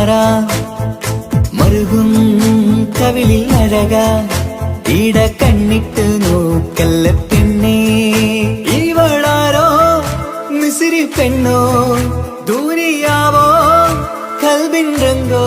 കമറ മറുകും കവിളിൽ അഴക ഇട കണ്ണിട്ട് നോക്കല്ല പെണ്ണേ ഇവളാരോ മിസിരി പെണ്ണോ ദൂരിയാവോ കൽബിൻ രംഗോ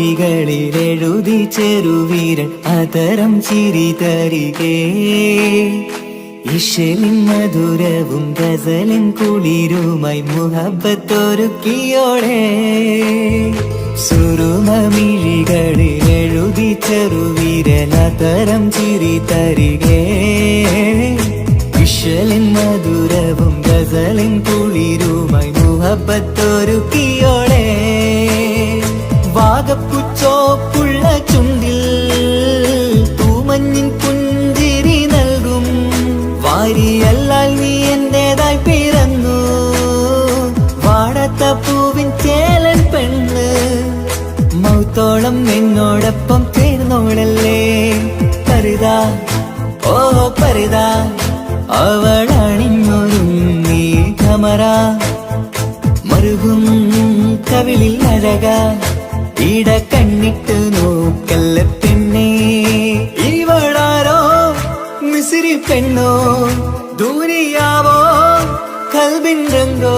സുരുമമിഴികളിലെഴുതി ചെറുവീരൻ അതരം ചിരി തരികേ ഇശലിൻ മധുരവും ഗസലിൻ കുളിരുമായി മുഹബത്തൊരുക്കിയോടെ സുരുമമിഴികളിലെഴുതി ചെറുവീരൻ അതരം ചിരി തരികേ ഇശലിൻ മധുരവും ഗസലിൻ കുളിരുമായി മുഹബത്തൊരുക്കിയോടെ വാഗപ്പുച്ചോപ്പുള്ള ചുണ്ടിൽ തൂമഞ്ഞിൻ പുഞ്ചിരി നൽകും വാരിയല്ലാൽ നീ എന്റേതായി പിറന്നു വാടത്ത പൂവിൻ ചേലൻ പെണ്ണ് മൗത്തോളം എന്നോടൊപ്പം ചേർന്നോളല്ലേ പരിതാ ഓ പരിതാ അവളണിഞ്ഞൊരുങ്ങി കമറ മറുകും കവിളിൽ അഴക ഇട കണ്ണിട്ട് നോക്കല്ല പെണ്ണേ ഇവളാരോ മിസിരി പെണ്ണോ ദൂരിയാവോ കൽബിൻ രംഗോ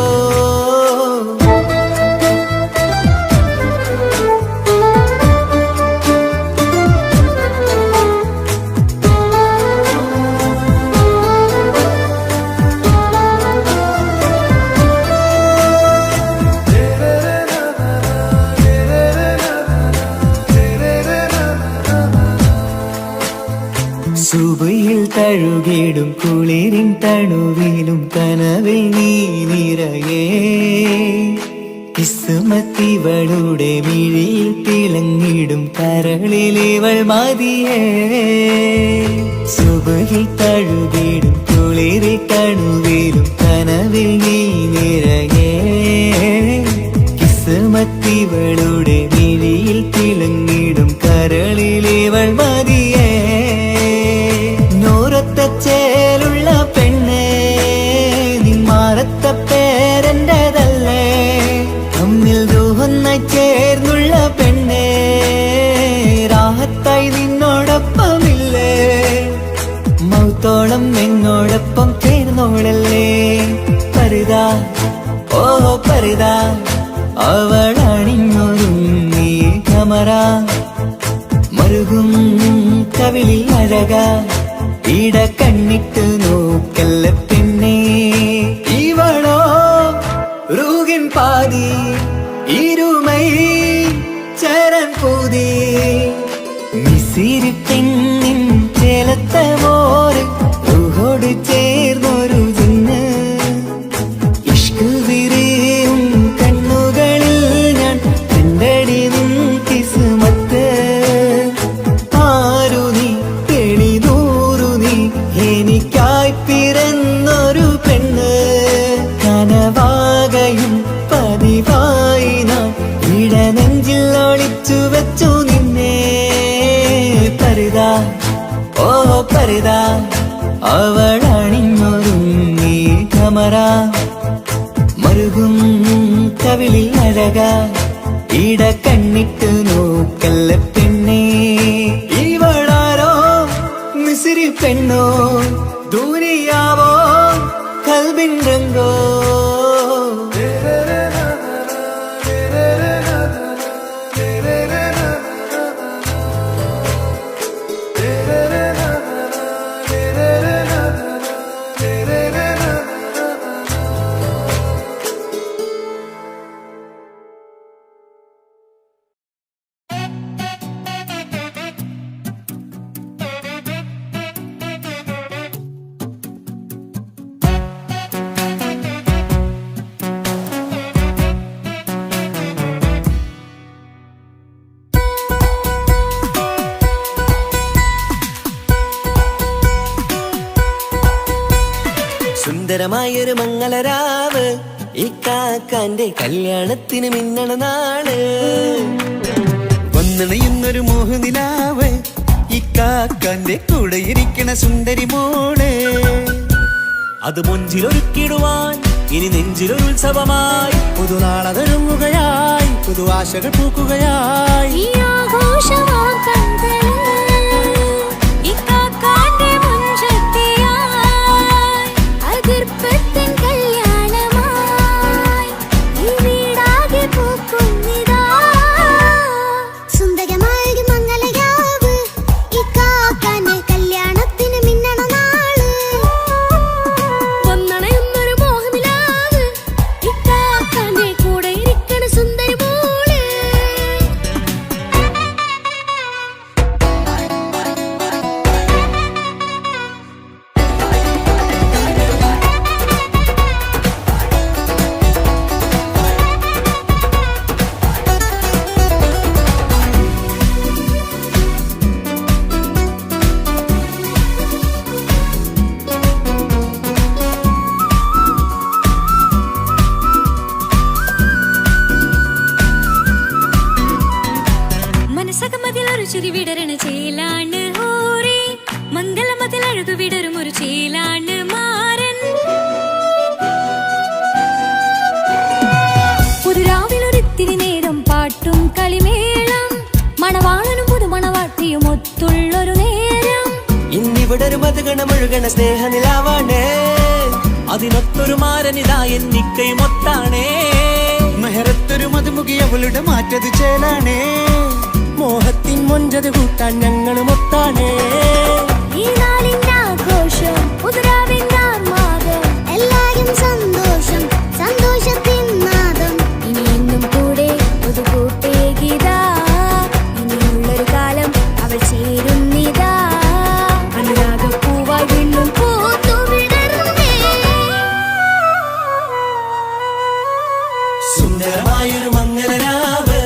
സുബയിൽ തഴുകിടും കുളിരിൻ തണുവിലും കനവിൽ നീ നിറയേ കിസ്മത്തിവളുടെ മിഴിയിൽ തിളങ്ങിടും കരളിലിവൾ മതിയേ സുബയിൽ തഴുകിടും കുളിരിൽ തണുവിലും കനവിൽ നീ നിറയേ കിസ്മത്തിവളുടെ മിഴിയിൽ തിളങ്ങിടും കരളിലിവൾ മതിയേ ചേലുള്ള പെണ്ണേ നിന്മാറത്ത പേരെന്റേതല്ലേ തമ്മിൽ രൂഹൊന്നായി ചേർന്നുള്ള പെണ്ണേ രാഹത്തായി നിന്നോടൊപ്പമില്ലേ മൗത്തോളം എന്നോടൊപ്പം ചേർന്നോളല്ലേ പരിതാ ഓ പരിതാ അവളണിഞ്ഞൊരുങ്ങി കമറ മറുകും കവിളിൽ അഴക ഇട കണ്ണിട്ട് നോക്കല്ല പെണ്ണേ ഇവളോ റൂഹിൻ പാതി ഇരുമൈ ചരൻ പൂതി മിസിരി പെണ്ണിൻ ചേലത്തെ മോര് റൂഹോട് ചേർന്നൊരു ജിന്ന് ഇഷ്ക് വിരിയും കണ്ണുകളിൽ ഞാൻ കണ്ടടി നിൻ കിസ്മത്ത് ആരു നീ എനിക്കായി പിറന്നൊരു പെണ്ണ് കനവാകയും പതിവായി നാം ഇടനെഞ്ചിൽ ഒളിച്ചു വെച്ചു നിന്നെ പരിതാ ഓ പരിതാ അവളണിഞ്ഞൊരുങ്ങി കമറ മറുകും കവിളിൽ അഴക ഇട കണ്ണിട്ട് നോക്കല്ല പെണ്ണേ ഇവളാരോ മിസിരി പെണ്ണോ ദൂരിയാവോ കൽബിൻ രംഗോ സുന്ദരമായൊരു മംഗളരാവ് ഇക്കാക്കാന്റെ കല്യാണത്തിന് മിന്നണ നാള്. വന്നണയുന്നൊരു മോഹനിലാവ് ഇക്കാക്കാന്റെ കൂടെ ഇരിക്കണ സുന്ദരി മോള്. അത് മുഞ്ചിലൊരുക്കിടുവാൻ ഇനി നെഞ്ചിലൊരു ഉത്സവമായി പുതുനാളതൊരുങ്ങുകയായി പുതുവാശകൾ പൂക്കുകയായി. വിടരണ ചേലാണ് ഹോറി മംഗളമതിൽ അഴുതു വിടരും ഒരു ചേലാണ് മാരൻ. പുതുരാവിലൊരിത്തിരി നേരം പാട്ടും കളിമേളം മണവാളനും പുതുമണവാട്ടിയും ഒത്തുള്ളൊരു നേരം. ഇന്നിവിടെ ഒരു മധുഗണമൊഴുകണ സ്നേഹനിലാവാണ് അതിനൊത്തൊരു മാരനിതാ എന്നിക്കയും ഒത്താണേ. മെഹറത്തൊരു മധുമുഖി അവളുടെ മാറ്റത് ചേലാണേ. മോഹത്തിൻ മൊഞ്ചത് കൂട്ടാൻ ഞങ്ങളും ഒത്താണേ. ഈ നാളിന്റെ ആഘോഷം പുതുരാവിന്റെ ആർമാദം എല്ലാരും സന്തോഷം സന്തോഷത്തിൻ നാദം. ഇനി എന്നും കൂടെ പുതുകൂട്ടേ ഗീതാ ഇനിയുള്ളൊരു കാലം അവൾ ചേരുന്നിതാ. അനുരാഗപ്പൂവായി വീണ്ടും പൂത്തു വിടർന്നേ. സുന്ദരമായൊരു മംഗളരാവ്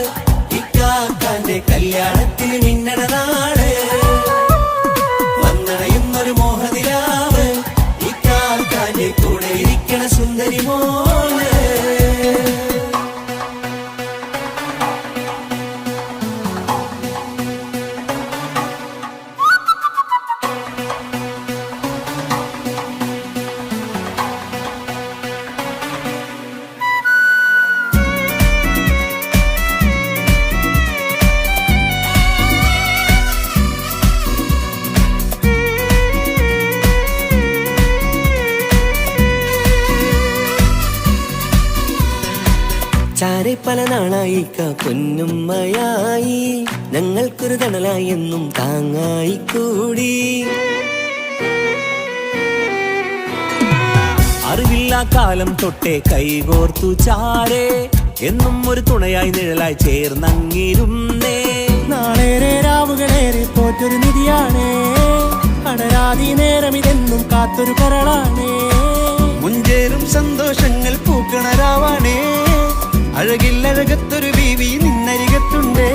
ഇക്കാക്കാന്റെ കല്യാണത്തിന് മിന്നണ നാള്. വന്നണയുന്നൊരു മോഹനിലാവ് ഇക്കാക്കാന്റെ കൂടെ ഇരിക്കണ സുന്ദരി മോള്. ചാരെ പല നാളായി പൊന്നുമ്മയായി ഞങ്ങൾക്കൊരു തണലായി എന്നും താങ്ങായി കൂടി. അറിവില്ലാ കാലം തൊട്ടേ കൈകോർത്തു ചാരെ എന്നും ഒരു തുണയായി നിഴലായി ചേർന്നങ്ങിരുന്നേ. നാളേറെ രാവുകളേറെ പോറ്റൊരു നിധിയാണേ. അടരാതി നേരം ഇതെന്നും കാത്തൊരു കരളാണേ. മുഞ്ചേറും സന്തോഷങ്ങൾ പൂക്കണരാവാണേ. അഴകില്ലഴകത്തൊരു ബീവി നിന്നരികത്തുണ്ടേ.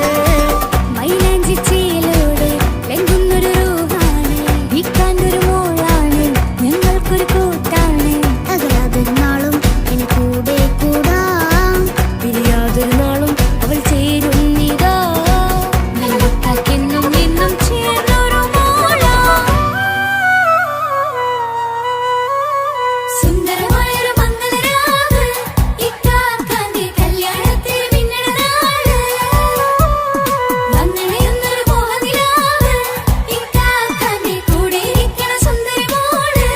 മൈലാഞ്ചിച്ചേലോടെ ലംഘുന്നൊരു രൂപാണ് വിക്കാണ്ടൊരു മോളാണ് ഞങ്ങൾക്കൊരു കൂട്ടാണ്. അകലാതൊരു നാളും ഇനി കൂടെ കൂടാം പിരിയാതൊരു നാളും അവൾ ചേരുന്നിതാ. നൽകെന്നും എന്നും ചേർന്നൊരു മോളാ. സുന്ദരമായൊരു മംഗളരാവ് ഇക്കാക്കാന്റെ കല്യാണത്തിന് മിന്നണ നാള്. വന്നണയുന്നൊരു മോഹനിലാവ് ഇക്കാക്കാന്റെ കൂടെ ഇരിക്കണ സുന്ദരി മോള്.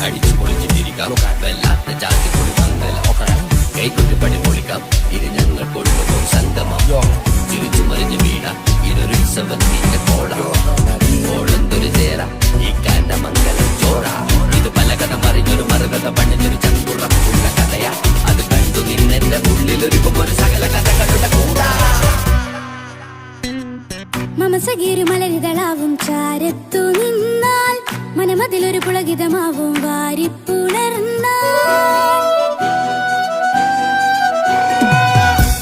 അടിച്ചു പൊളിച്ച് തിരിക്കാം വല്ലാത്ത ജാതി പൊളി മംഗലം കൈകൊണ്ടുപടി പൊളിക്കാം. ഇത് ഞങ്ങൾ കൊണ്ടുപോകും സംഗമം തിരിച്ചു മറിഞ്ഞ് വീണ ഇതൊരു ഉത്സവത്തിന്റെ കോട. ഓളന്തൊരു ചേര ഈ കാറ്റ മംഗലം ചോറ. ഇത് പല കഥ മറിഞ്ഞൊരു മറുകഥ പണിഞ്ഞൊരു ചങ്കുറപ്പുള്ള കഥയാ. അത് കണ്ടു നിന്നെന്റെ ഉള്ളിലൊരുക്കും ഒരു സകല കഥകളുടെ കൂടാ. മമസകീരു മലരിതളാവും ചാരത്തു നിന്നാൽ മനമതിലൊരു പുളകിതമാവും വാരിപ്പുണർന്നാൽ.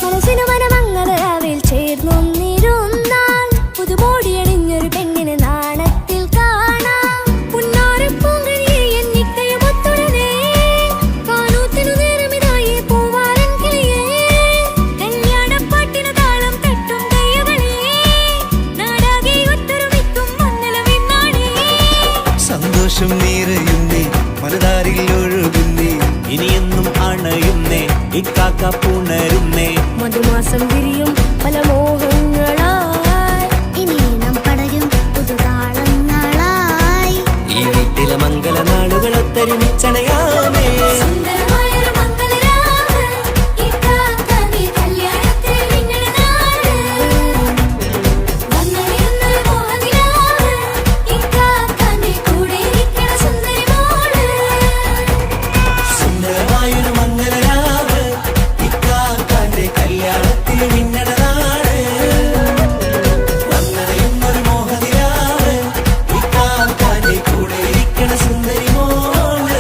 മനസ്സിനു മനമംഗളരാവിൽ ഇക്കാക്ക പുണരുന്നേ. മധുമാസം വിരിയും പല മോഹങ്ങളായി ഇനി നാം പടരും പുതുതാളങ്ങളായി ഈ വീട്ടിലെ മംഗളനാളുകൾ ഒത്തൊരുമിച്ചണയാമേ. സുന്ദരമായൊരു മംഗളരാവ് ഇക്കാക്ക നീ കല്യാണത്തിൽ നിങ്ങളുടെ നാട് വന്നണിയുന്നൊരു മോഹനിലാവ് ഇക്കാക്ക നീ കൂടെ ഇരിക്കണ സുന്ദരി മോള്. സുന്ദരമായൊരു മംഗളരാവ് ഇക്കാക്കാന്റെ കല്യാണത്തിൽ നിന്നട നാട് വന്നറിയുന്നൊരു മോഹനിലാവ് ഇക്കാക്കാന്റെ കൂടെ ഇരിക്കണ സുന്ദരി മോള്.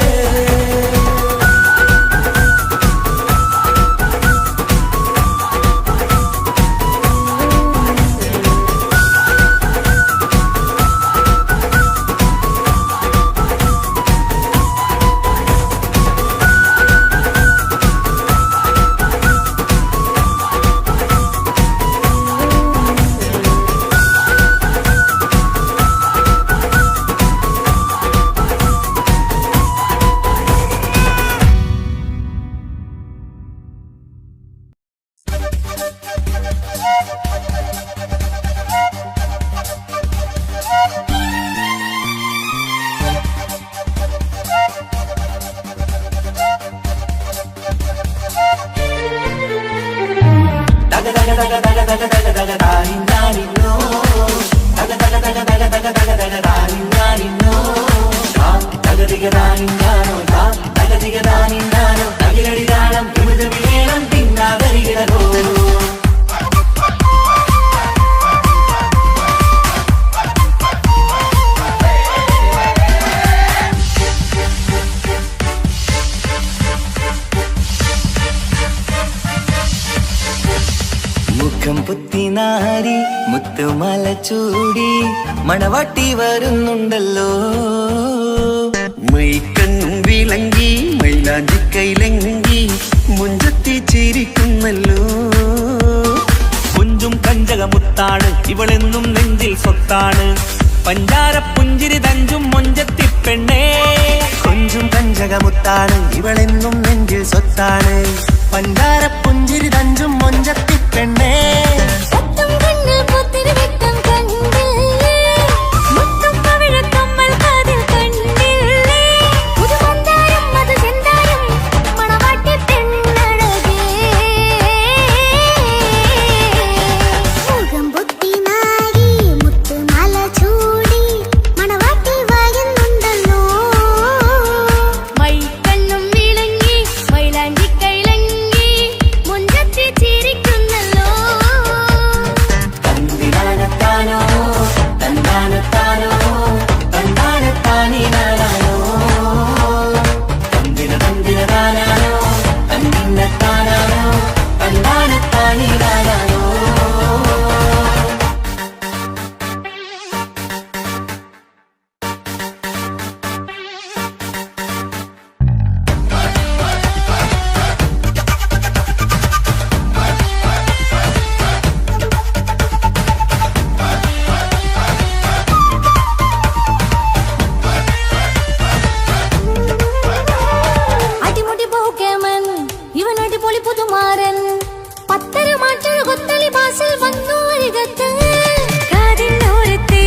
മുഖം പുത്തിനാരി മുത്തുമല ചൂടി മണവാട്ടി വരുന്നുണ്ടല്ലോ. മൈക്കണ്ണും വിളങ്ങി മൈലാഞ്ചി കൈലങ്ങി മുഞ്ചത്തി ചിരിക്കുന്നല്ലോ. കുഞ്ചും കഞ്ചകമുത്താണ് ഇവളെന്നും നെഞ്ചിൽ സ്വത്താണ്. പഞ്ചാര പുഞ്ചിരി തഞ്ചും മൊഞ്ചത്തി പെണ്ണേ. കുഞ്ചും കഞ്ചകമുത്താണ് ഇവളെന്നും നെഞ്ചിൽ സ്വത്താണ്. പഞ്ചാര പുഞ്ചിരി തഞ്ചും മൊഞ്ചത്തി പെണ്ണേ. സത്തും കണ്ണിൽ പുത്തിരി വെട്ടം കണ്ടില്ലേ മുത്തും പവിഴക്കമ്മൽ കാതിൽ കണ്ടില്ലേ പുതുമന്ദാരം മധുചന്ദാരം മണവാട്ടി പെണ്ണഴകേ. മുഖം പൊത്തി നാരി മുത്തുമാല ചൂടി മണവാട്ടി വരുന്നുണ്ടല്ലോ. മൈക്കണ്ണും വിളങ്ങി മൈലാഞ്ചി കൈലങ്ങി മുഞ്ചത്തി ചിരിക്കുന്നല്ലോ. തന്തിനാനത്താനോ തന്താനത്താനോ തന്താനത്താനിനാനോ തന്തിന തന്തിനതാനാനോ തന്തിന്നത്താനാനോ തന്താനത്താനിനാനോ. അടിമുടി പോക്കേമൻ ഇവൻ അടിപൊളി പുതുമാരൻ പത്തര മാറ്റൊരു കൊത്തളി ബാസിൽ വന്നു അരികത്ത് കാതിനോരത്തെ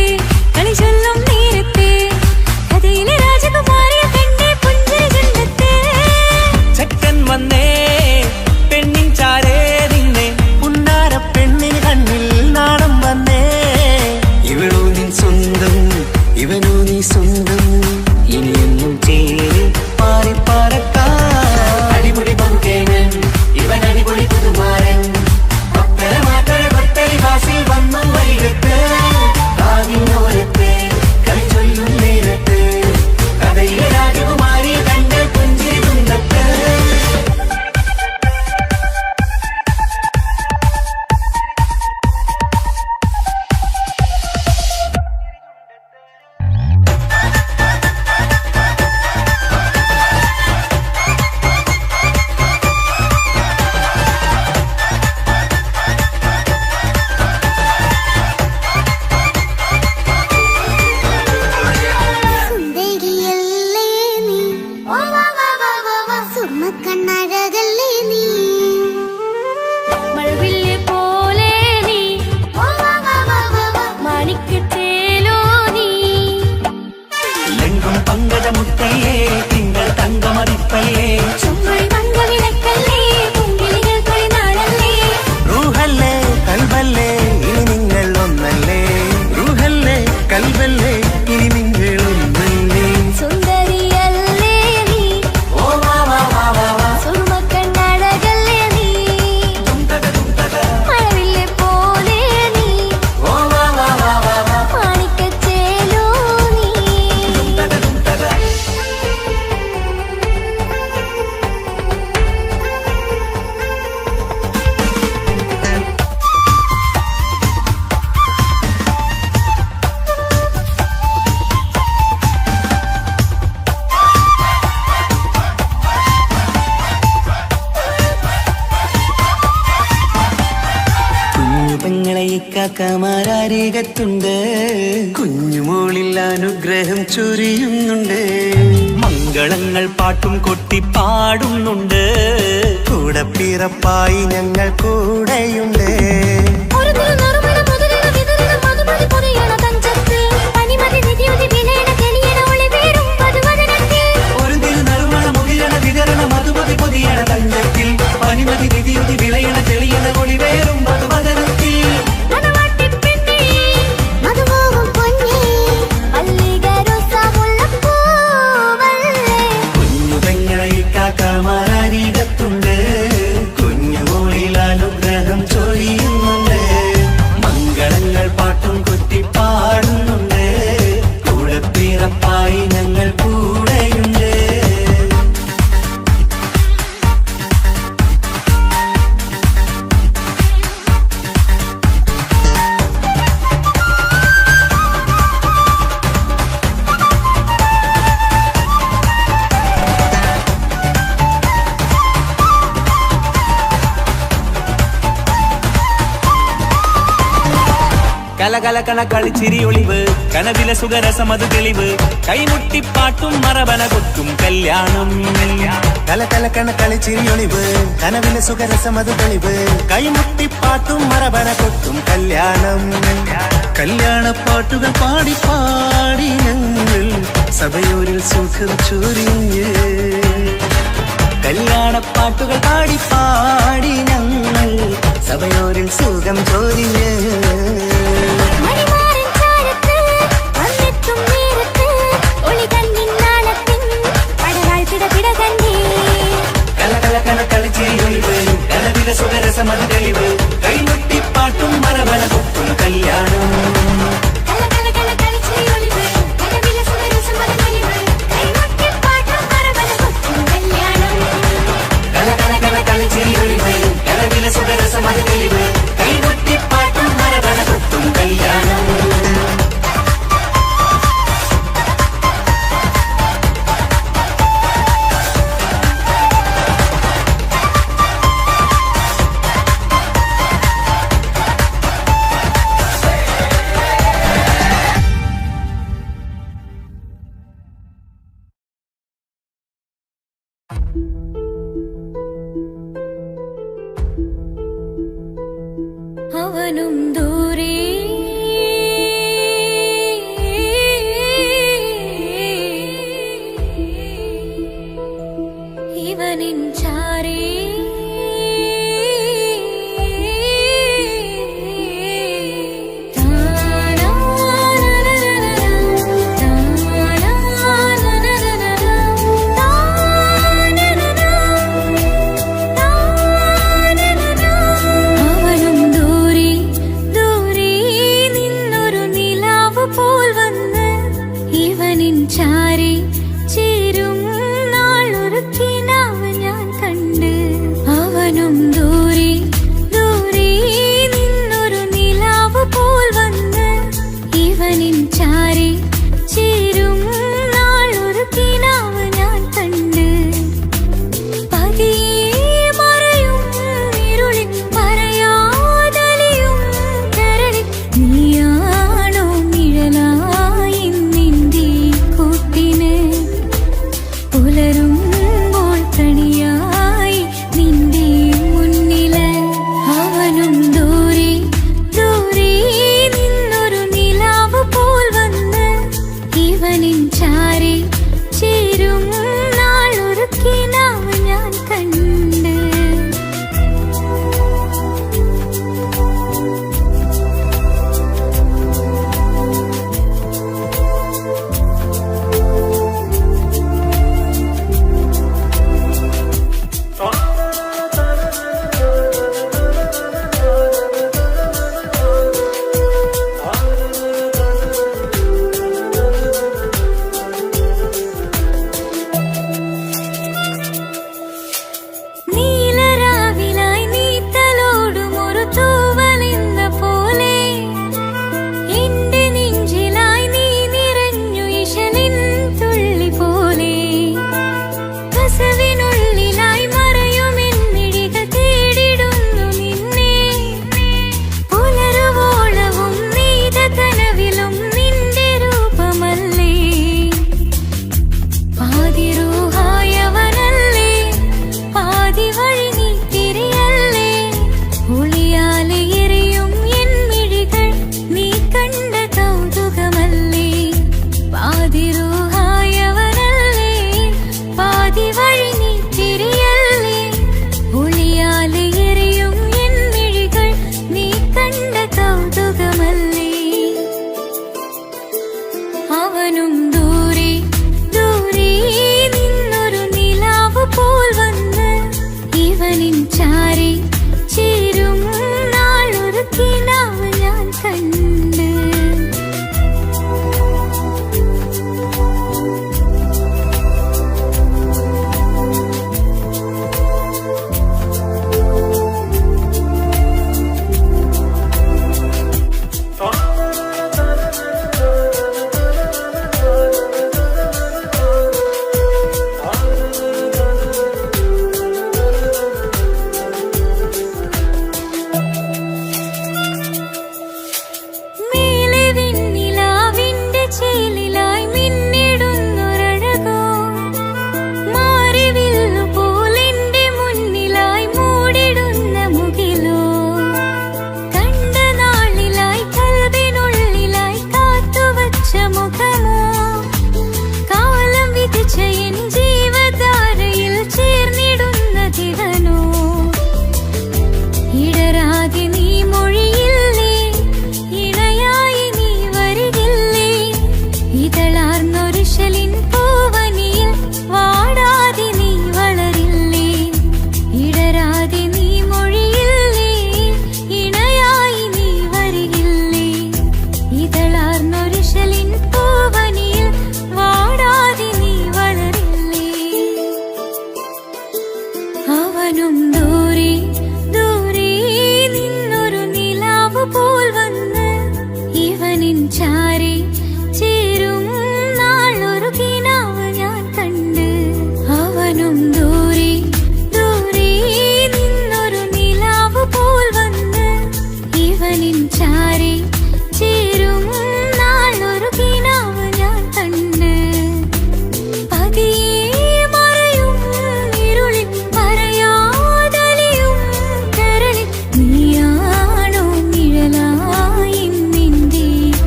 കളി ചൊല്ലും നേരത്തെ കഥയിലെ രാജകുമാരിയെ കണ്ടേ പുഞ്ചിരി ചുണ്ടത്തെ. ചെക്കൻ വന്നേ പെണ്ണിൻ ചാരേ നിന്നെ പുന്നാര പെണ്ണിന് കണ്ണിൽ നാണം വന്നേ. ഇവളോ നീ സ്വന്തം ഇവനോ നീ സ്വന്തം ഇനിയൊന്നും ചേരി പാറി പറക്കാം. അടിപൊളി പങ്കുകേനൻ ഇവൻ അടിപൊളി ഇക്കാക്കമാരരികത്തുണ്ട്, കുഞ്ഞുമോളിൽ അനുഗ്രഹം ചൊരിയുന്നുണ്ട്. മംഗളങ്ങൾ പാട്ടും കൊട്ടി പാടുന്നുണ്ട്, കൂടെ പിറപ്പായി ഞങ്ങൾ കൂടെയുണ്ട്. ഒരു തിരുനറുമണ പൊതിരണ വിതരണ മധുമതി പൊതിയണ തഞ്ചത്തിൽ പനിമതി നിധിയുതി വിലയണ തെളിയണ ഒളി വീടും പതുവദനത്തിൽ. ഒരു തിരുനറുമണ മുതിരണ വിതരണ മധുമതി പൊതിയണ തഞ്ചത്തിൽ പനിമതി നിധിയുതി വിളയണ തെളിയണ ഒളി വേറും മധുവദനത്തിൽ. മണവാട്ടിപ്പെണ്ണേ മധുപോകും പൊന്നേ മല്ലികരോസമുള്ള പൂവല്ലേ. കുഞ്ഞു പെങ്ങളെ ഇക്കാക്കമാരരികത്തുണ്ട്, കുഞ്ഞുമോളിൽ അനുഗ്രഹം ചൊരിയുന്നുണ്ട്. മംഗളങ്ങൾ പാട്ടും കൊട്ടി പാടുന്നുണ്ട്, കൂടെ പിറപ്പായി ഞങ്ങൾ കൂടെയുണ്ട്. കലകലകണ കളിച്ചിരി ഒളിവ്, കനവിലെ സുഖരസമത് തെളിവ്, കൈമുട്ടിപ്പാട്ടും മറവന കൊട്ടും കല്യാണം. കലകലകണ കളിച്ചിരി ഒളിവ്, കനവിലെ സുഖരസമത് തെളിവ്, കൈമുട്ടിപ്പാട്ടും മറവന കൊട്ടും കല്യാണം. കല്യാണപ്പാട്ടുകൾ പാടി പാടി ഞങ്ങൾ സഭയോരിൽ സുഖം ചൊരിഞ്ഞ്. കല്യാണപ്പാട്ടുകൾ പാടി പാടി ഞങ്ങൾ സഭയോരിൽ സുഖം ചൊരിഞ്ഞ്. മണിമാരൻ ചാരത്ത് വന്നെത്തും നേരത്ത് ഒളി കണ്ണിൻ നാളത്തിൻ പടരാൾ പിടപിട കണ്ടേ. കലകലകണ കളിച്ചിരി ഒളിവ്, കനവിലെ സുഖരസമത് തെളിവ്, കൈമുട്ടിപ്പാട്ടും മറവന കൊട്ടും കല്യാണം. കലകലകണ കളിച്ചിരി ഒളിവ്, കനവിലെ സുഖരസമത് തെളിവ്, കൈമുട്ടിപ്പാട്ടും മറവന കൊട്ടും കല്യാണം. കലകലകണ കളിച്ചിരി ഒളിവ്, കനവിലെ സുഖരസമത് തെളിവ്, കൈമുട്ടിപ്പാട്ടും മറവന കൊട്ടും കല്യാണം. അവനും ദൂരെ ഇവനിൻ ചാരേ. അവനും ദൂരെ ഇവനിൻ ചാരി ചേരും നാളൊരു കിനാവ് ഞാൻ കണ്ട്. അവനും ദൂരെ ദൂരെ നിന്നൊരു നിലാവ് പോൽ വന്ന് ഇവനിൻ ചാരി ചേരും നാളൊരു കിനാവ് ഞാൻ കണ്ട്. അവനും ദൂരെ ദൂരെ നിന്നൊരു നിലാവ് പോൽ വന്ന് ഇവനിൻ ചാരി ചേരും നാളൊരു കിനാവ് ഞാൻ കണ്ട്. പതിയെ മറയും ഇരുളിൽ പറയാതലിയും കരളിൽ നീയാണോ നിഴലായി നിന്റെ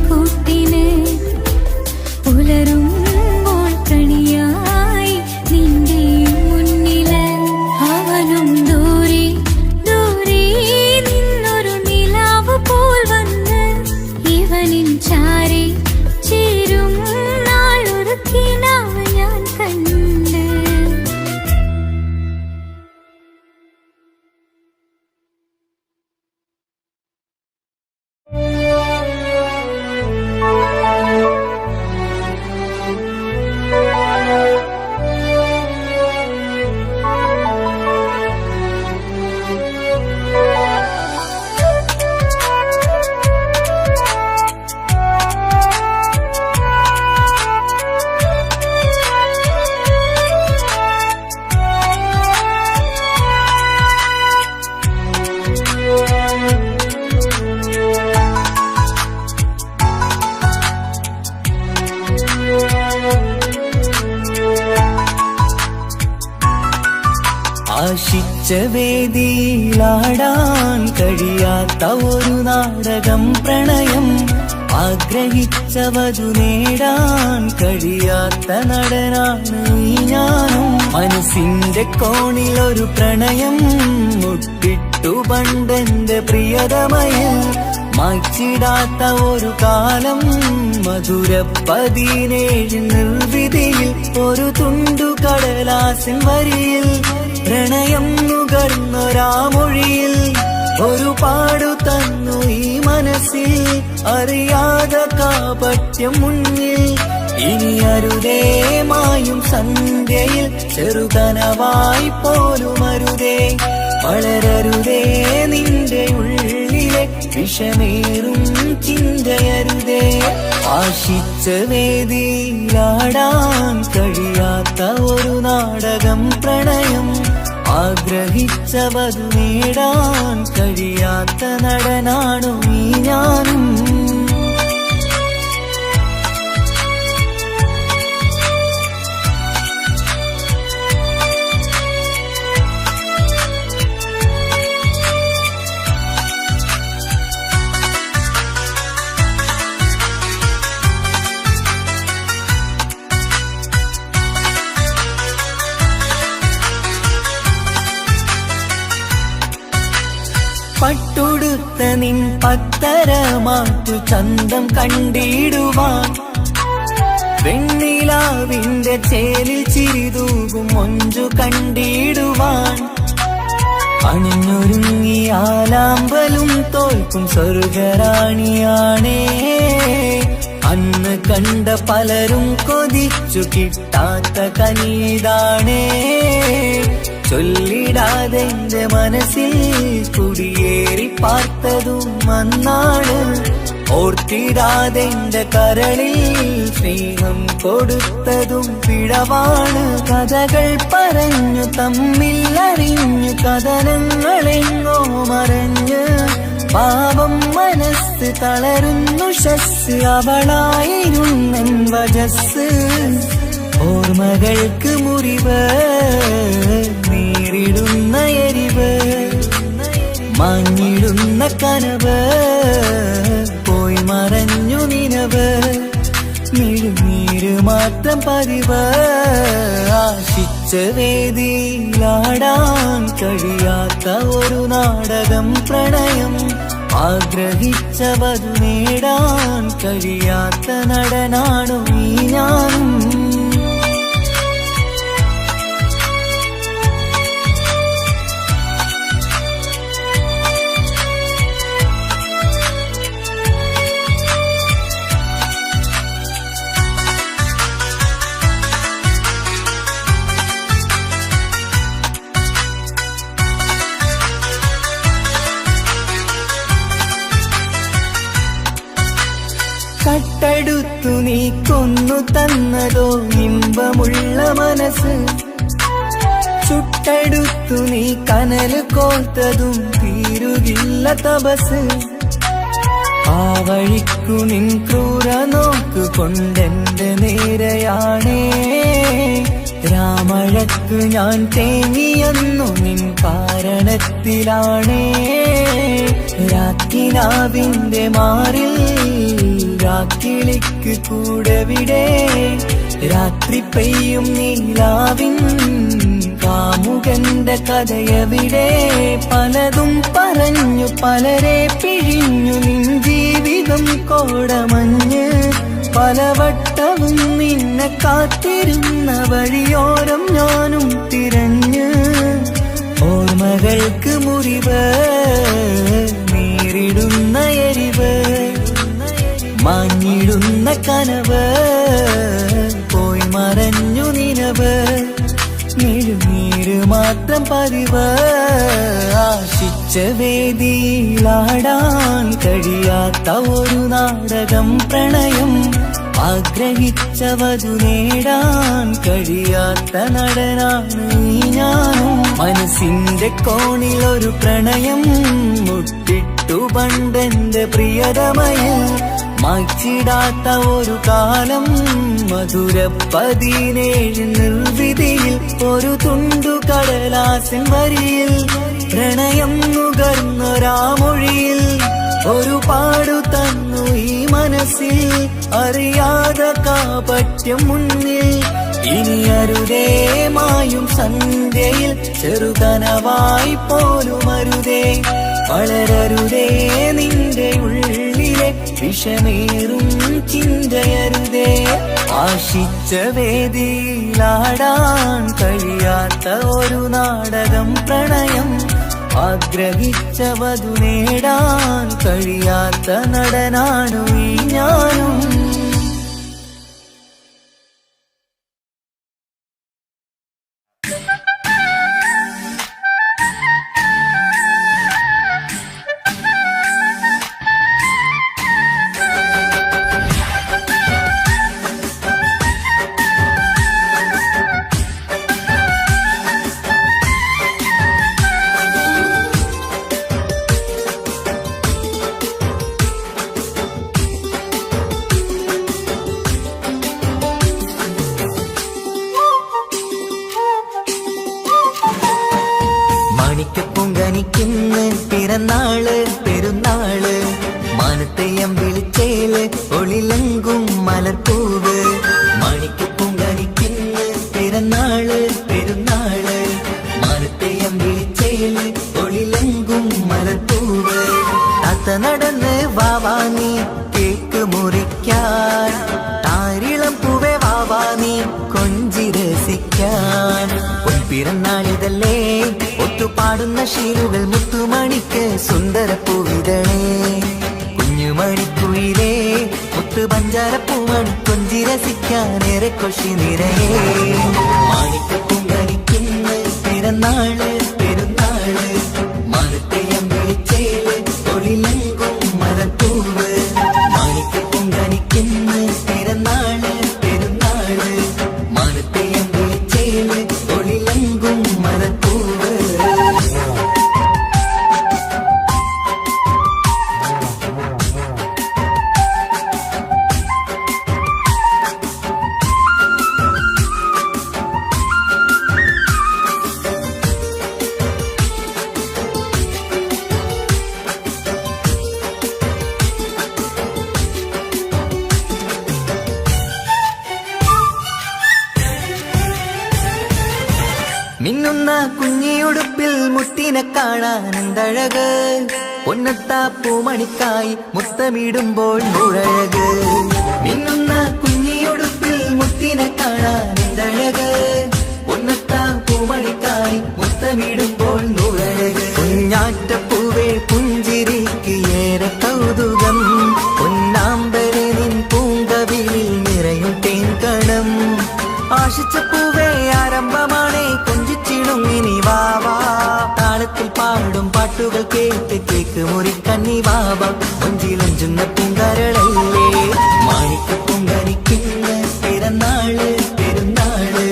കൂട്ടിന് പുലരുമ്പോൾ കണിയായി നിന്റെ മുന്നില്. അവനും ദൂരെ ദൂരെ നിന്നൊരു നിലാവ് പോൽ വന്ന് ഇവനിൻ ചാരി ചേരും നാളൊരു കിനാവ് ഞാൻ കണ്ട്. ആശിച്ച വേദിയിലാടാൻ കഴിയാത്ത ഒരു നാടകം പ്രണയം. ആഗ്രഹിച്ചവതു നേടാൻ കഴിയാത്ത നടനാണ് ഈ ഞാനും. മനസ്സിന്റെ കോണിലൊരു പ്രണയം മുട്ടിട്ടു പണ്ടെന്റെ പ്രിയതമയിൽ. മായ്ച്ചിടാത്ത ഒരു കാലം മധുര 17 നിർവിധിയിൽ. ഒരു തുണ്ടു കടലാസിൻ വരിയിൽ പ്രണയം നുകർന്നൊരാമൊഴിയിൽ ഒരു പാടു തന്നു ഈ മനസ്സിൽ. അറിയാതെ കാപട്യം മുന്നിൽ ഇനി അരുതേ മായും സന്ധ്യയിൽ. ചെറുകനവായി പോലും അരുതേ വളരരുതേ നിന്റെ ഉള്ളിലെ വിഷമേറും ചിന്തയരുതേ. ആശിച്ച വേദിയിലാടാൻ കഴിയാത്ത ഒരു നാടകം പ്രണയം. ആഗ്രഹിച്ചവതു നേടാൻ കഴിയാത്ത നടനാണു ഈ ഞാനും. പട്ടുടുത്ത നിൻ പത്തരമാറ്റു ചന്തം കണ്ടിടുവാൻ. വെണ്ണിലാവിന്റെ ചേലിൽ ചിരിതൂകും മൊഞ്ചു കണ്ടിടുവാൻ. അണിഞ്ഞൊരുങ്ങിയാലാമ്പലും തോൽക്കും സ്വർഗറാണിയാണേ. അന്ന് കണ്ട പലരും കൊതിച്ചു കിട്ടാത്ത കനീതാണേ. ചൊല്ലിടാതെ എന്റെ മനസ്സിൽ കുടിയേറി പാർത്തതും അന്നാണ്. ഓർത്തിടാതെ എന്റെ കരളിൽ സ്നേഹം കൊടുത്തതും പിഴവാണ്. കഥകൾ പറഞ്ഞു തമ്മിൽ അറിഞ്ഞു കഥനങ്ങളെങ്ങോ മറഞ്ഞ് പാപം മനസ്സ് തളരുന്നു ശസ്. അവളായിരുന്നൻ വജസ്. ഓർമ്മകൾക്ക് മുറിവ് നേരിടുന്ന എരിവ് മങ്ങിടുന്ന കനവ് പോയി മറഞ്ഞു നിനവ്. മിഴുനീര് മാത്രം പതിവ്. ആശിച്ച വേദിയിലാടാൻ കഴിയാത്ത ഒരു നാടകം പ്രണയം. ആഗ്രഹിച്ച വധു നേടാൻ കഴിയാത്ത നടനാണു ഈ ഞാനും. കട്ടെടുത്തു നീ കൊന്നു തന്നതോ ഇമ്പമുള്ള മനസ്സ്. ചുട്ടെടുത്തു നീ കനല് കോർത്തതും തീരുകില്ല തപസ്. ആ വഴിക്കു നിൻ ക്രൂര നോക്കു കൊണ്ടെന്റെ നേരെയാണേ. രാമഴക്ക് ഞാൻ തേങ്ങിയെന്നു നിൻ കാരണത്തിലാണേ. രാക്കിനാവിന്റെ മാറിൽ രാക്കിളിക്ക് കൂടെവിടെ. രാത്രി പെയ്യും നീലാവിൻ കാമുകന്റെ കഥയവിടെ. പലതും പറഞ്ഞു പലരെ പിഴിഞ്ഞു നിൻ ജീവിതം കോടമഞ്ഞ്. പലവട്ടവും നിന്നെ കാത്തിരുന്ന വഴിയോരം ഞാനും തിരഞ്ഞ്. ഓർമ്മകൾക്ക് മുറിവ് നേരിടുന്ന എരിവ് മങ്ങിടുന്ന കനവ് പോയി മറഞ്ഞു നിനവ്. മിഴുനീര് മാത്രം പതിവ്. ആശിച്ച വേദിയിലാടാൻ കഴിയാത്ത ഒരു നാടകം പ്രണയം. ആഗ്രഹിച്ച വധു നേടാൻ കഴിയാത്ത നടനാണ് ഈ ഞാനും. മനസ്സിന്റെ കോണിൽ ഒരു പ്രണയം മുട്ടിട്ടു പണ്ടെന്റെ പ്രിയതമയിൽ. മായ്ച്ചിടാത്ത ഒരു കാലം മധുര 17 നിർവിധിയിൽ. ഒരു തുണ്ടു കടലാസിൻ വരിയിൽ പ്രണയം നുകർന്നൊരാമൊഴിയിൽ. ഒരു പാടു തന്നു ഈ മനസ്സിൽ അറിയാതെ കാപട്യം മുന്നിൽ. ഇനി അരുതേ മായും സന്ധ്യയിൽ ചെറുകനവായി പോലും അരുതേ. വളരരുതേ നിന്റെ ഉള്ളിലെ വിഷമേറും ചിന്തയരുതേ. ആശിച്ച വേദിയിലാടാൻ കഴിയാത്ത ഒരു നാടകം പ്രണയം. ആഗ്രഹിച്ച വധു നേടാൻ കഴിയാത്ത നടനാണു ഈ ഞാനും. മാണിക്കപ്പൊങ്കനിക്കിന്ന് പിറന്നാള് പെരുന്നാള്. മാനത്തെയം വിളിച്ചേല് ഒളിലങ്കും മലർപ്പൂവ്. മാണിക്കപ്പൊങ്കനിക്കിന്ന് പിറന്നാള് പെരുന്നാള്. മാനത്തെയം വിളിച്ചേല് ഒളിലങ്കും മലർപ്പൂവ്. താത്ത നടന്ന് വാവാനി കേക്ക് മുറിക്കാൻ. താരിളം പൂവേ വാവാനി കൊഞ്ചി രസിക്കാൻ. പിറന്നാളിതല്ലേ ഒത്തുപാടുന്ന ശീലുകൾ മുത്തുമണിക്ക് സുന്ദരപ്പൂവിതളേ കുഞ്ഞുമണിക്കുയിലേ മുത്തു പഞ്ചാരപ്പൂമണി കൊഞ്ചി രസിക്കാനേറെ കൊഷി നിറയേ മാണിക്കപ്പൂങ്കണിക്കുന്ന പിറന്നാള് പെരുന്നാള് മരത്തെയം വിളിച്ചേല് തൊഴിലെങ്കും മരപ്പൂവ് മാണിക്കപ്പൂങ്കണിക്കുന്ന പിറന്നാള് പെരുന്നാള് മരത്തെയം വിളിച്ചേല് തൊഴിലെങ്കും മരപ്പൂവ് മിന്നുന്ന കുഞ്ഞിയുടുപ്പിൽ മുത്തിനെ കാണാൻ എന്തഴക് പൊന്നത്താ പൂമണിക്കായി മുത്തമിടുമ്പോൾ മുഴഴക് മിന്നുന്ന കുഞ്ഞിയുടുപ്പിൽ മുത്തിനെ കാണാൻ എന്തഴക് പൊന്നത്താ പൂമണിക്കായി മുത്തമിടുമ്പോൾ മുഴഴക് കുഞ്ഞാറ്റപ്പൂവേ പുഞ്ചിരിക്ക് ഏറെ കൗതുകം പൊന്നാമ്പരെ നിൻ പൂങ്കവിളിൽ നിറയും തേൻകണം ആശിച്ച പൂവേ ആരംഭമാണേ കൊഞ്ചിച്ചിടുങ്ങിനി വാവാ താളത്തിൽ പാടും പാട്ടുകൾ കേട്ട് കേക്ക് മുറിക്കന്നി വാവാ കൊഞ്ചിലഞ്ചുന്ന പൂങ്കരളല്ലേ മാണിക്കപ്പൂങ്കണിക്കുന്ന പിറന്നാള് പെരുന്നാള്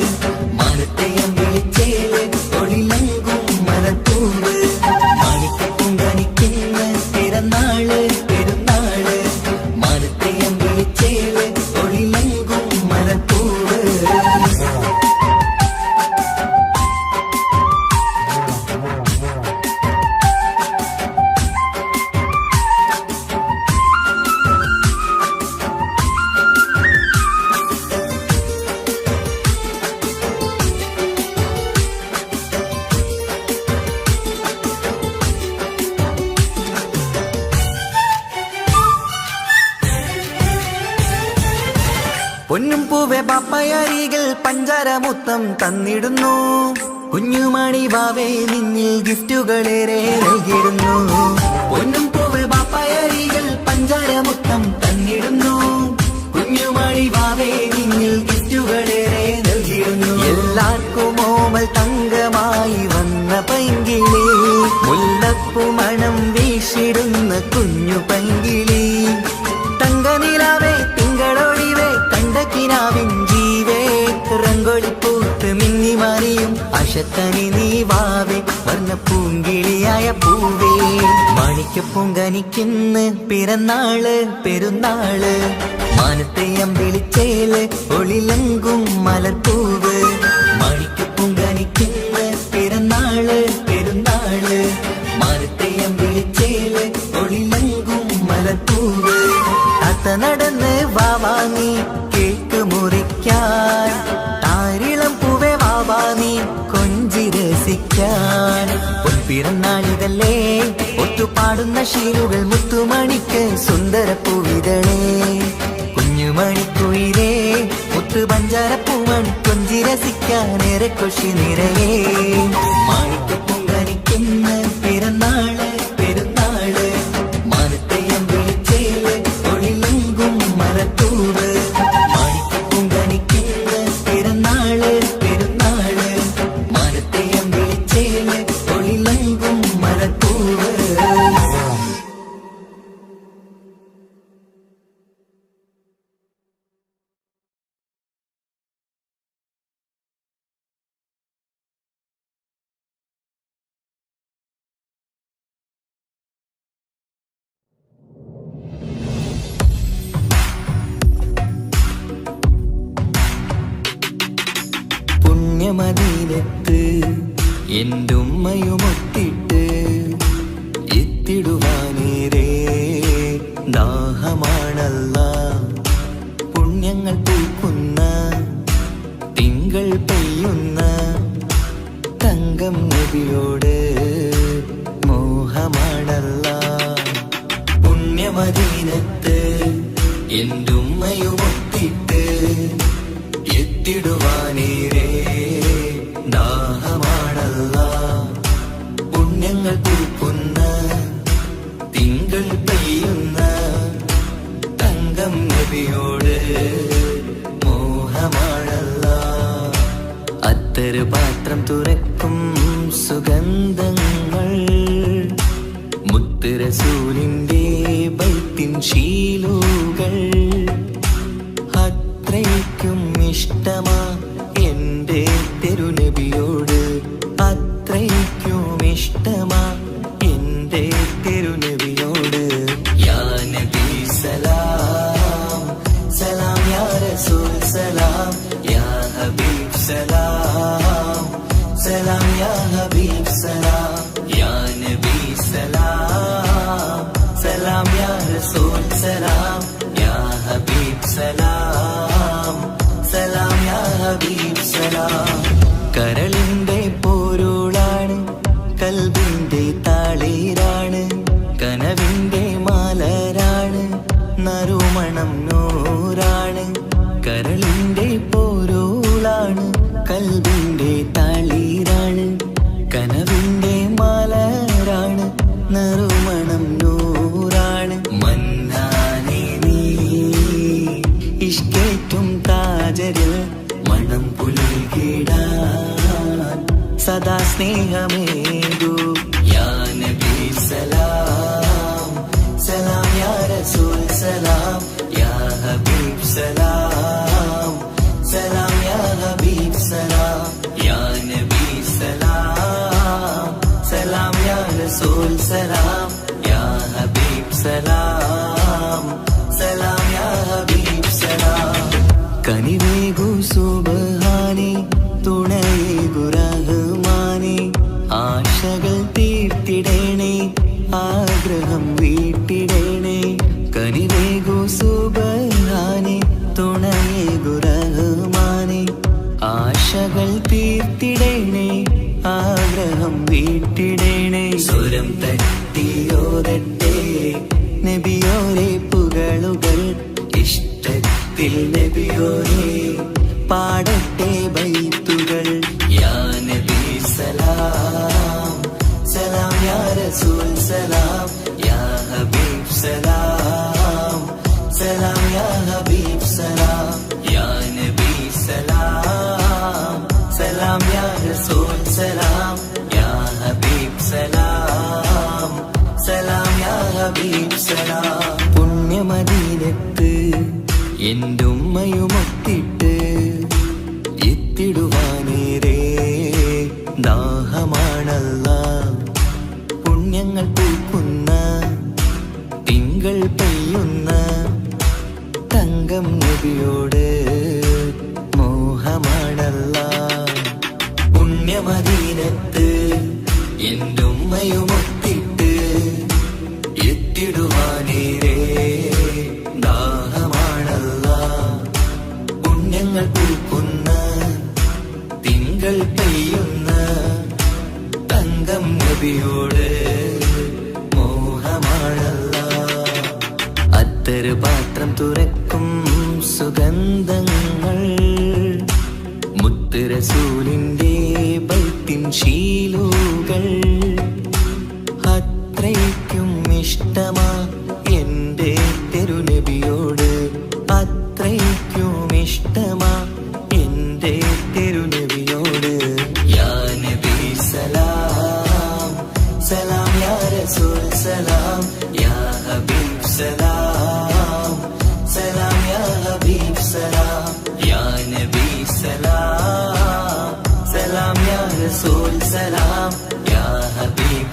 മാനത്തെയം വിളിച്ചേല് തൊഴിലെങ്കും മരപ്പൂവ് മാണിക്കപ്പൂങ്കണിക്കുന്ന പിറന്നാള് പെരുന്നാള് മാനത്തെയം വിളിച്ചേല് തൊഴിലെങ്കും മരപ്പൂവ് പൊന്നും പൂവെ പാപ്പയരികൾ പഞ്ചാരമുത്തം തന്നിടുന്നു കുഞ്ഞുമണി വാവേ നിന്നിൽ ഗിഫ്റ്റുകളേറെ നൽകിടുന്നു പൊന്നും പൂവെ പാപ്പയരികൾ പഞ്ചാരമുത്തം തന്നിടുന്നു കുഞ്ഞുമണി വാവേ നിന്നിൽ ഗിഫ്റ്റുകളേറെ നൽകിടുന്നു എല്ലാവർക്കും ഓമൽ തങ്കമായി വന്ന പൈങ്കിളി മുല്ലപ്പൂ മണം വീശിടുന്ന കുഞ്ഞു പൈങ്കിളി തങ്കനിലാവേ തിങ്കളൊഴിവേ കണ്ടക്കിനാവിൻ ജീവേ റംഗോളിപ്പൂത്ത് മിന്നി മാറിയും അശത്തനി നീ വാവേ വർണ്ണ പൂങ്കിളിയായ പൂവേ മാണിക്കപ്പൂങ്കനിക്കുന്ന പിറന്നാള് പെരുന്നാള് മാനത്തെയം വിളിച്ചേല് ഒളിലെങ്കും മലർപ്പൂവ് മാണിക്കപ്പൂങ്കനിക്കുന്ന പിറന്നാള് പെരുന്നാള് മാനത്തെയം വിളിച്ചേല് ഒളിലെങ്കും മലർപ്പൂവ് അത്ത നടന്ന് വാവാനി കേക്ക് മുറിക്കാൻ താരിളം പൂവേ വാവാനി കൊഞ്ചി രസിക്കാൻ പൊൻപിറന്നാളിതല്ലേ ഒത്തുപാടുന്ന ശീലുകൾ മുത്തുമണിക്ക് സുന്ദരപ്പൂവിതളേ കുഞ്ഞുമണിക്കുയിലേ മുത്തു പഞ്ചാരപ്പൂമണി കൊഞ്ചി രസിക്കാനേറെ കൊഷി നിറയേ മാണിക്കപ്പൂങ്കണിക്കുന്ന പിറന്നാള് പെരുന്നാള് മാനത്തെയം വിളിച്ചേല് തൊഴിലെങ്കും മരപ്പൂവ് മാണിക്കപ്പൂങ്കണിക്കുന്ന പിറന്നാള് പെരുന്നാള് മാനത്തെയം വിളിച്ചേല് തൊഴിലെങ്കും മരപ്പൂവ് പുണ്യമദീനത്ത് എന്റുമ്മയുമൊത്തിട്ട് എത്തിടുവാനേരേ ദാഹമാണല്ല പുണ്യങ്ങൾ പൂക്കുന്ന തിങ്കൾ പെയ്യുന്ന തങ്കം നബിയോട് മോഹമാണല്ല പുണ്യമദീനത്ത് എന്റുമ്മയുമൊത്തിട്ട് എത്തിടുവാനേരേ ദാഹമാണല്ല പുണ്യ പൂക്കുന്ന തിങ്കൾ പെയ്യുന്ന തങ്കം നബിയോട് മോഹമാണല്ല. അത്തറ് പാത്രം തുറക്കും സുഗന്ധങ്ങൾ മുത്ത് റസൂലിന്റെ ബൈത്തിൻ ശീലുകൾ. അത്രയ്ക്കും ഇഷ്ടമാ എന്റെ തിരുനബിയോട്, അത്രയ്ക്കും ഇഷ്ടമാ എന്റെ തിരുനബിയോട്. യാ നബി സലാം സലാം, യാ റസൂൽ സലാം, യാ ഹബീബ് സലാം സലാം, യാ ഹബീബ് സലാം, യാ നബി സലാം സലാം, യാ റസൂൽ സലാം, യാ ഹബീബ് സലാം സലാം, യാ ഹബീബ് സലാം. കരളിന്റെ പോരുളാണ്, കൽബിന്റെ താളീരാണ്, കനവിന്റെ മാലരാണ്, നറുമണം നൂറാണ്. കരളിന്റെ പോരുളാണ്, കൽബിന്റെ താളീരാണ്, കനവിന്റെ മാലരാണ്, നറുമണം നൂറാണ്. മന്നാനെ നീ ഇഷ്കേറ്റും താജരിൽ മണം പുൽകിടാൻ സദാ സ്നേഹമേകൂ. യാ നബി സലാം സലാം, യാ റസൂൽ സലാം, യാ ഹബീബ് സലാം സലാം, യാ ഹബീബ് സലാം, യാ നബി സലാം സലാം, യാ റസൂൽ സലാം, യാ ഹബീബ് സലാം സലാം, യാ ഹബീബ് സലാം. കനിവേകു സുബ്ഹാനേ, തുണയേകു റഹ്മാനേ, ആശകൾ തീർത്തിടണേ, ആഗ്രഹം വീട്ടിടണേ. കനിവേകു സുബ്ഹാനേ, തുണയേകു റഹ്മാനേ, ആശകൾ തീർത്തിടണേ, ആഗ്രഹം വീട്ടിടണേ. സ്വരം തട്ടിയോരട്ടെ നബിയോരെ പുകളുകൾ, ഇഷ്ടത്തിൽ നബിയോരെ പാടട്ടെ ബൈത്തുകൾ. യാ നബി സലാം സലാം, യാ റസൂൽ സലാം, യാ ഹബീബ് സലാം സലാം, യാ ഹബീബ് സലാം, യാ നബി സലാം സലാം, യാ റസൂൽ സലാം, യാ ഹബീബ് സലാം സലാം, യാ ഹബീബ് സലാം. പുണ്യമദീനത്ത് എൻ്റെ ഉമ്മയുമൊത്തിട്ട് എത്തിടുവാനേരേ ദാഹമാണല്ല. പുണ്യങ്ങൾ പൂക്കുന്ന തിങ്കൾ പെയ്യുന്ന തങ്കം നബിയോട് മോഹമാണല്ല. പുണ്യമദീനത്ത് എൻ്റെ ഉമ്മയുമൊത്തിട്ട് എത്തിടുവാനേരേ ദാഹമാണല്ല. പുണ്യങ്ങൾ പൂക്കുന്ന തിങ്കൾ പെയ്യുന്ന തങ്കം നബിയോട് മോഹമാണല്ല. അത്തറ് പാത്രം തുറക്കും സുഗന്ധങ്ങൾ മുത്ത് റസൂലിന്റെ ബൈത്തിൻ ശീലുകൾ. അത്രയ്ക്കും ഇഷ്ടമാ എന്റെ തിരുനബിയോട്, അത്രയ്ക്കും ഇഷ്ടമാ എന്റെ തിരുനബിയോട്. യാ നബി സലാം സലാം, യാ റസൂൽ സലാം, യാ ഹബീബ് സലാം സലാം, യാ ഹബീബ് സലാം, യാ നബി സലാം സലാം, യാ റസൂൽ സലാം, യാ ഹബീബ്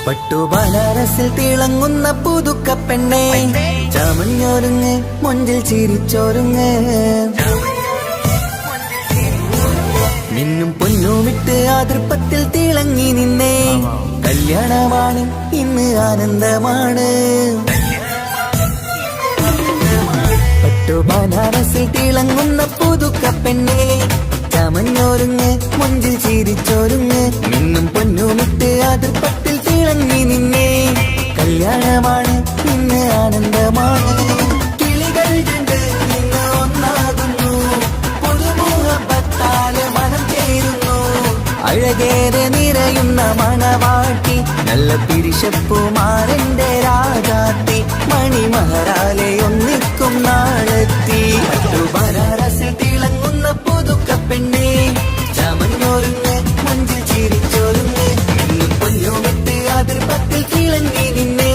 പട്ടുബനാരസിൽ തിളങ്ങുന്ന പുതുക്കപ്പെണ്ണെ ചമഞ്ഞൊരുങ്ങ് മൊഞ്ചിൽ ചിരിച്ചൊരുങ്ങ് മിന്നും പൊന്നുമിട്ട് ആതൃപ്പത്തിൽ തിളങ്ങി നിന്നേ കല്യാണമാണ് ഇന്ന് ആനന്ദമാണ് പട്ടുബനാരസിൽ തിളങ്ങുന്ന പുതുക്കപ്പെണ്ണെ ചമഞ്ഞൊരുങ്ങ് മൊഞ്ചിൽ ചിരിച്ചൊരുങ്ങ് മിന്നും പൊന്നുമിട്ട് ആതൃപ്പത്തിൽ തിളങ്ങി നിന്നേ കല്യാണമാണ് ഇന്ന് ആനന്ദമാണ് കിളികൾ രണ്ട് ഇന്ന് ഒന്നാകുന്നു പുതുമുഖത്താല് മനം ചേരുന്നു അഴകേറെ നിറയുന്ന മണവാട്ടി നല്ല പിരിശപ്പുമാരന്റെ രാജാത്തി മണിമഹറാലെ ഒന്നിക്കും നാളെത്തി പട്ടുബനാരസിൽ തിളങ്ങുന്ന പുതുക്കപ്പെണ്ണെ ചമഞ്ഞൊരുങ്ങ് മഞ്ചിൽ ചിരിച്ചൊരുങ്ങ് ഇന്നും പൊന്നുമിട്ട് അതിർപ്പത്തിൽ തിളങ്ങി നിന്നേ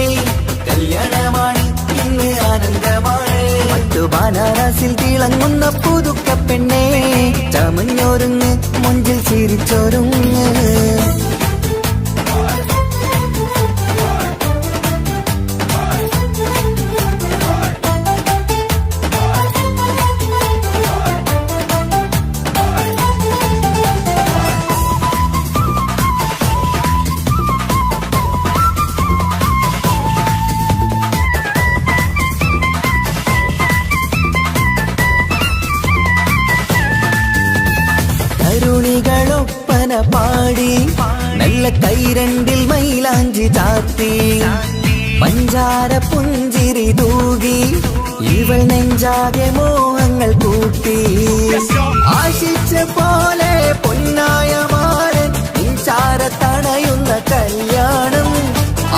കല്യാണമാണ് ഇന്ന് ആനന്ദമാണ് പട്ടുബനാരസിൽ തിളങ്ങുന്ന പുതുക്കപ്പെണ്ണെ ചമഞ്ഞൊരുങ്ങ് മഞ്ചിൽ ചിരിച്ചൊരുങ്ങ് തരുണികളൊപ്പന പാടി നല്ല കൈരണ്ടിൽ മൈലാഞ്ചി ചാത്തി പഞ്ചാര പുഞ്ചിരി തൂകി ഇവൾ നെഞ്ചാകെ മോഹങ്ങൾ കൂട്ടി ആശിച്ച പോലെ പൊന്നായ മാരൻ നിൻചാര തണയുന്ന കല്യാണം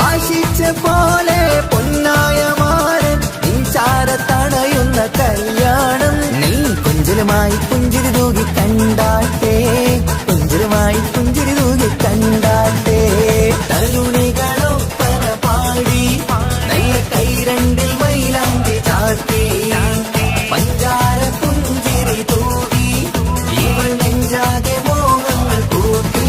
ആശിച്ച പോലെ പൊന്നായ മാരൻ നിൻചാര തണയുന്ന കല്യാണം നീ കുഞ്ചലുമായി പുഞ്ചിരി തൂകി കണ്ടാട്ടെ കുഞ്ചലുമായി പുഞ്ചിരി തൂകി കണ്ടാട്ടെ തരുണികളൊപ്പന പാടി നല്ല കൈരണ്ടിൽ മൈലാഞ്ചി ചാർത്തി പഞ്ചാര പുഞ്ചിരി തൂകി ഇവൾ നെഞ്ചാകെ മോഹങ്ങൾ കൂട്ടി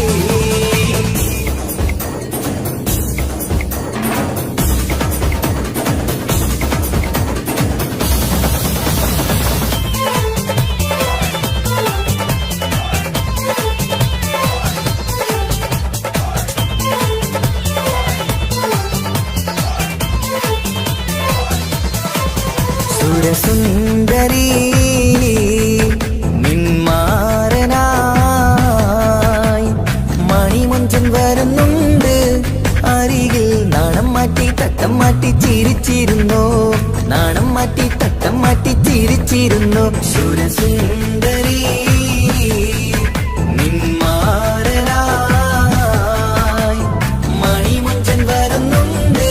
സുരസുന്ദരി നിന്മാരനായി മണിമൊഞ്ചൻ വരുന്നുണ്ട് അരികിൽ നാണം മാറ്റി തട്ടം മാറ്റി ചിരിച്ചിരുന്നു നാണം മാറ്റി തട്ടം മാറ്റി ചിരിച്ചിരുന്നു സുരസുന്ദരി നിന്മാരനായി മണിമൊഞ്ചൻ വരുന്നുണ്ട്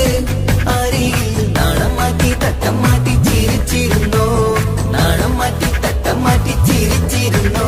അരികിൽ നാണം മാറ്റി തട്ടം മാറ്റി ചിരിച്ചിരുന്നു നാണം മാറ്റി തട്ടം മാറ്റി ചിരിച്ചിരുന്നു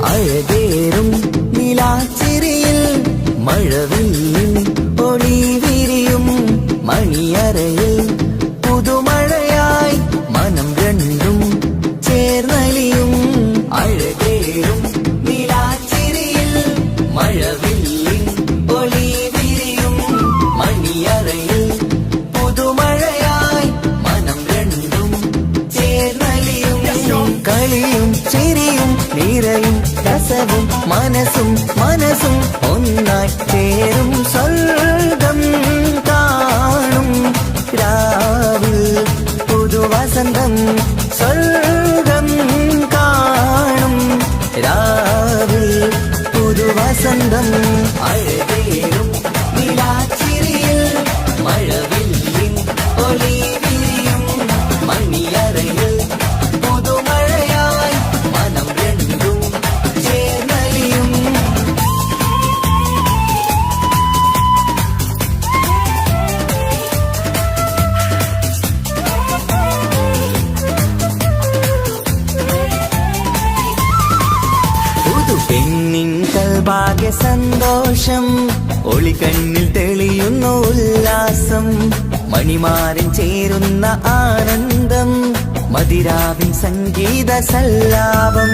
അഴകേറും നിലാച്ചിരിയിൽ മഴവില്ലിൻ ഒളി വിരിയും മണിയറയിൽ പുതുമഴയായി മനം രണ്ടും ചേർന്നലിയും അഴകേറും നിലാച്ചിരിയിൽ മഴവില്ലിൻ ഒളി വിരിയും മണിയറയിൽ പുതുമഴയായി മനം രണ്ടും ചേർന്നലിയും കളിയും ചിരിയും നിറയും രസവും മനസ്സും മനസ്സും ഒന്നായി ചേരും സ്വർഗം കാണും രാവിൽ പുതുവസന്തം സ്വർഗം കാണും രാവിൽ പുതുവസന്തം അഴകേറും നിലാച്ചിരിയിൽ മഴവില്ലിൽ സന്തോഷം ഒളികണ്ണിൽ തെളിയുന്നു ഉല്ലാസം മണിമാരൻ ചേരുന്ന ആനന്ദം മതിരാവിൻ സംഗീത സല്ലാപം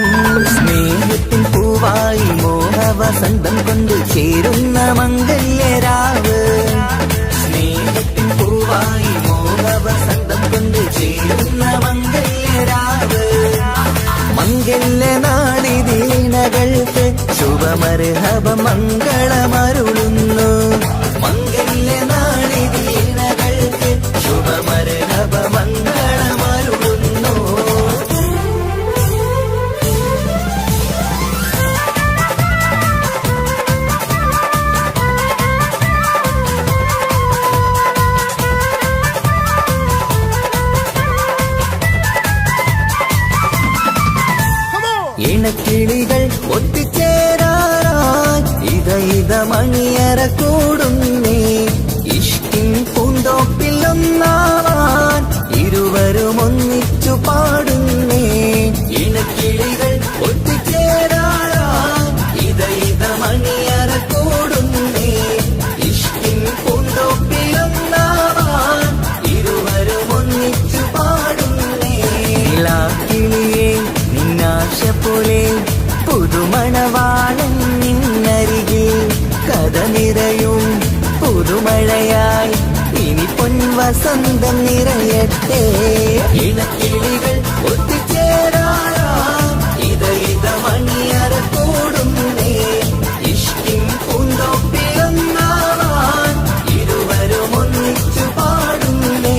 സ്നേഹത്തിൻ പൂവായി മോഹവസന്തം കൊണ്ട് ചേരുന്ന മംഗല്യരാവ് സ്നേഹത്തിൻ പൂവായി മോഹവസന്തം കൊണ്ട് ചേരുന്ന മംഗല്യരാവ് മംഗല്യ നാളിതീണകൾക്ക് ശുഭമർഹബ മംഗളമരുളുന്നു മംഗല്യ നാളിതീണകൾക്ക് ശുഭമർഹബ മംഗളമരുളുന്നു ഇണക്കിളികൾ ഒത്തുചേരാറായി ഇത മണിയറ കൂടുന്നേ ഇഷ്ടിൻ പൂന്തോപ്പിൽ ഒന്നാവാൻ ഇരുവരും ഒന്നിച്ചു പാടുന്നേ ഇണക്കിളികൾ ഒത്തുചേരാറായി ഇത മണിയറ കൂടുന്നേ ഇഷ്ടിൻ പൂന്തോപ്പിൽ ഒന്നാവാൻ ഇരുവരും ഒന്നിച്ചു പാടുന്നേ കിളിയേ നിന്നാശ പോലെ പുതുമണവാളൻ നിന്നരികിൽ കഥ നിറയും പുതുമഴയായി ഇനി പൊൻവസന്തം നിറയട്ടെ ഇണക്കിളികൾ ഒത്തുചേരാറാം ഇത മണിയറ കൂടുന്നേ ഇഷ്ടിൻ പൂന്തോപ്പിലൊന്നാവാൻ ഇരുവരും ഒന്നിച്ചു പാടുന്നേ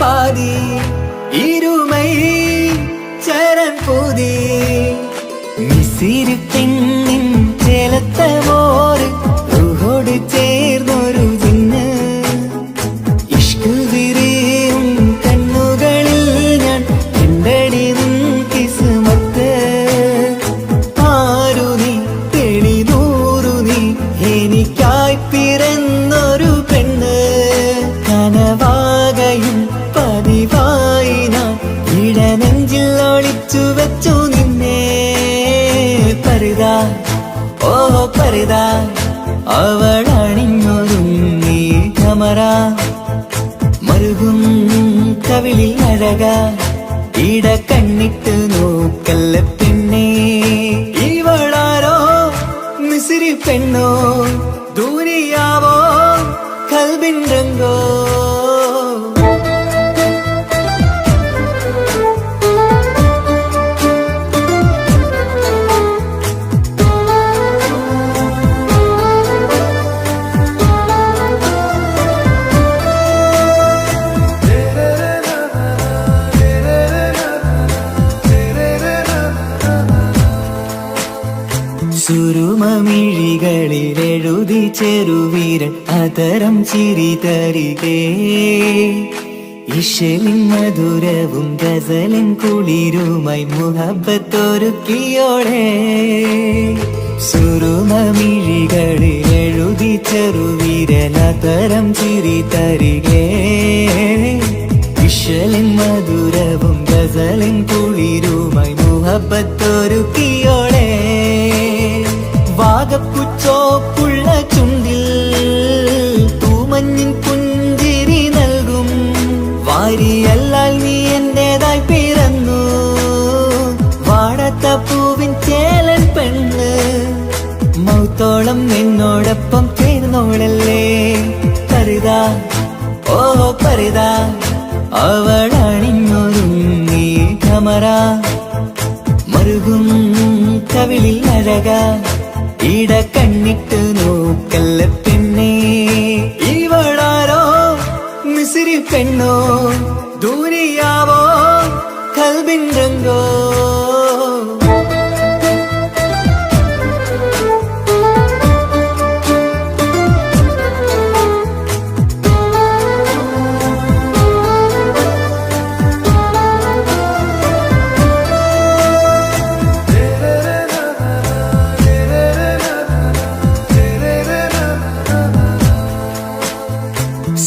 பாதி இருமை சரண் பூதி മിസിരി പെണ്ണിൻ ചേലത്ത മോര് റൂഹോട് ചേർന്നൊരു ജിന്ന് ഇഷ്ക് വിരിയും കണ്ണുകളിൽ ഞാൻ കണ്ടടി നിൻ കിസ്മത്ത് ആരു നീ തെളിനൂറു നീ എനിക്കായി പിറന്നൊരു പെണ്ണ് കനവാകയും പതിവായി ഞാൻ ഇടനെഞ്ചിൽ ഒളിച്ചു വെച്ചു നിന്നെ പരിതാ ഓ പരിതാ അവളണിഞ്ഞൊരുങ്ങി കമറ മരുകും കവിളിൽ അഴക ഇട കണ്ണിട്ട് നോക്കല്ല പെണ്ണേ ഇവളാരോ മിസിരി പെണ്ണോ ദൂരിയാവോ കൽബിൻ രംഗോ സുരുമമിഴികളിൽ എഴുതി ചെറുവീരൻ അതരം ചിരി തരികേ ഇശലിൻ മധുരവും ഗസലിൻ കുളിരുമായി മുഹബത്തൊരുക്കിയോടെ സുരുമമിഴികളിൽ എഴുതി ചെറുവീരൻ അതരം ചിരി തരികേ ഇശലിൻ മധുരവും ഗസലിൻ കുളിരുമായി മുഹബത്തൊരുക്കിയോടെ വാഗപ്പുച്ചോപ്പുള്ള ചുണ്ടിൽ തൂമഞ്ഞിൻ പുഞ്ചിരി നൽകും വാരിയല്ലാൽ നീ എന്റേതായി പിറന്നു വാടത്ത പൂവിൻ ചേലൻ പെണ്ണ് മൗത്തോളം എന്നോടൊപ്പം ചേർന്നോളല്ലേ പരിതാ ഓ പരിതാ അവളണിഞ്ഞൊരുങ്ങി കമറ മരുകും കവിളിൽ അഴക ഇട കണ്ണിട്ട് നോക്കല്ല പെണ്ണേ ഇവളാരോ മിസിരി പെണ്ണോ ദൂരിയാവോ കൽബിൻ രംഗോ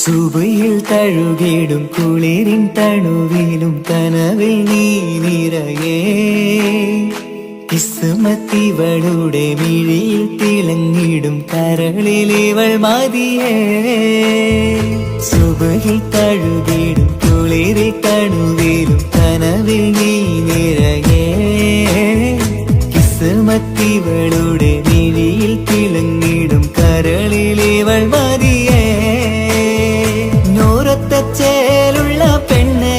സുബയിൽ തഴുകിടും കുളിരിൻ തണുവിലും കനവിൽ നീ നിറയേ കിസ്മത്തിവളുടെ മിഴിയിൽ തിളങ്ങിടും കരളിലിവൾ മതിയേ സുബയിൽ തഴുകിടും കുളിരിൽ തണുവിലും കനവിൽ നീ നിറയേ കിസ്മത്തിവളുടെ മിഴിയിൽ തിളങ്ങിടും കരളിലിവൾ മതിയേ ചേലുള്ള പെണ്ണേ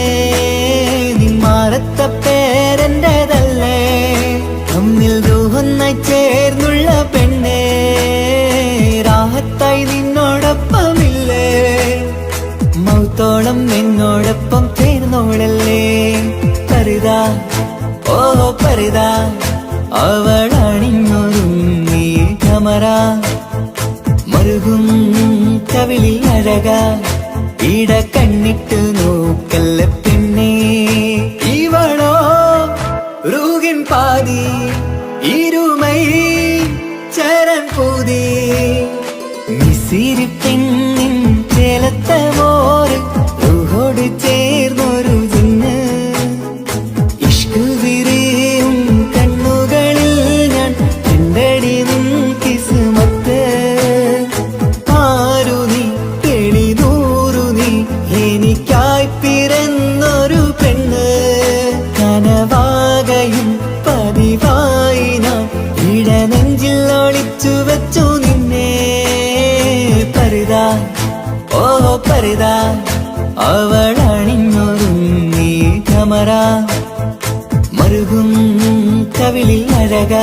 നിന്മാറത്ത പേരെന്റേതല്ലേ തമ്മിൽ ദൂഹൊന്നായി ചേർന്നുള്ള പെണ്ണേ രാഹത്തായി നിന്നോടൊപ്പമില്ലേ മൗത്തോളം എന്നോടൊപ്പം ചേർന്നോളല്ലേ പരിതാ ഓ പരിതാ അവളണിഞ്ഞൊരുങ്ങി കമറ മരുകും കവിളിൽ അഴക ഇട കണ്ണിട്ട് നോക്കല്ല പെണ്ണേ ഇവളോ റൂഹിൻ പാതി ഇരുമൈ ചരൺ പൂതി മിസിരി പെണ്ണിൻ ചേലത്ത മോര് റൂഹോട് ചേർന്നൊരു ജിന്ന് ഇഷ്ക് വിരിയും കണ്ണുകളിൽ ഞാൻ കണ്ടടി നിൻ കിസ്മത്ത് ആരു നീ തെളിനൂറു നീ എനിക്കായി പിറന്നൊരു പെണ്ണ് കനവാകയും പതിവായി ഞാൻ ഇടനെഞ്ചിൽ ഒളിച്ചു വെച്ചു നിന്നെ പരിതാ ഓ പരിതാ അവളണിഞ്ഞൊരുങ്ങി കമറ മരുകും കവിളിൽ അഴക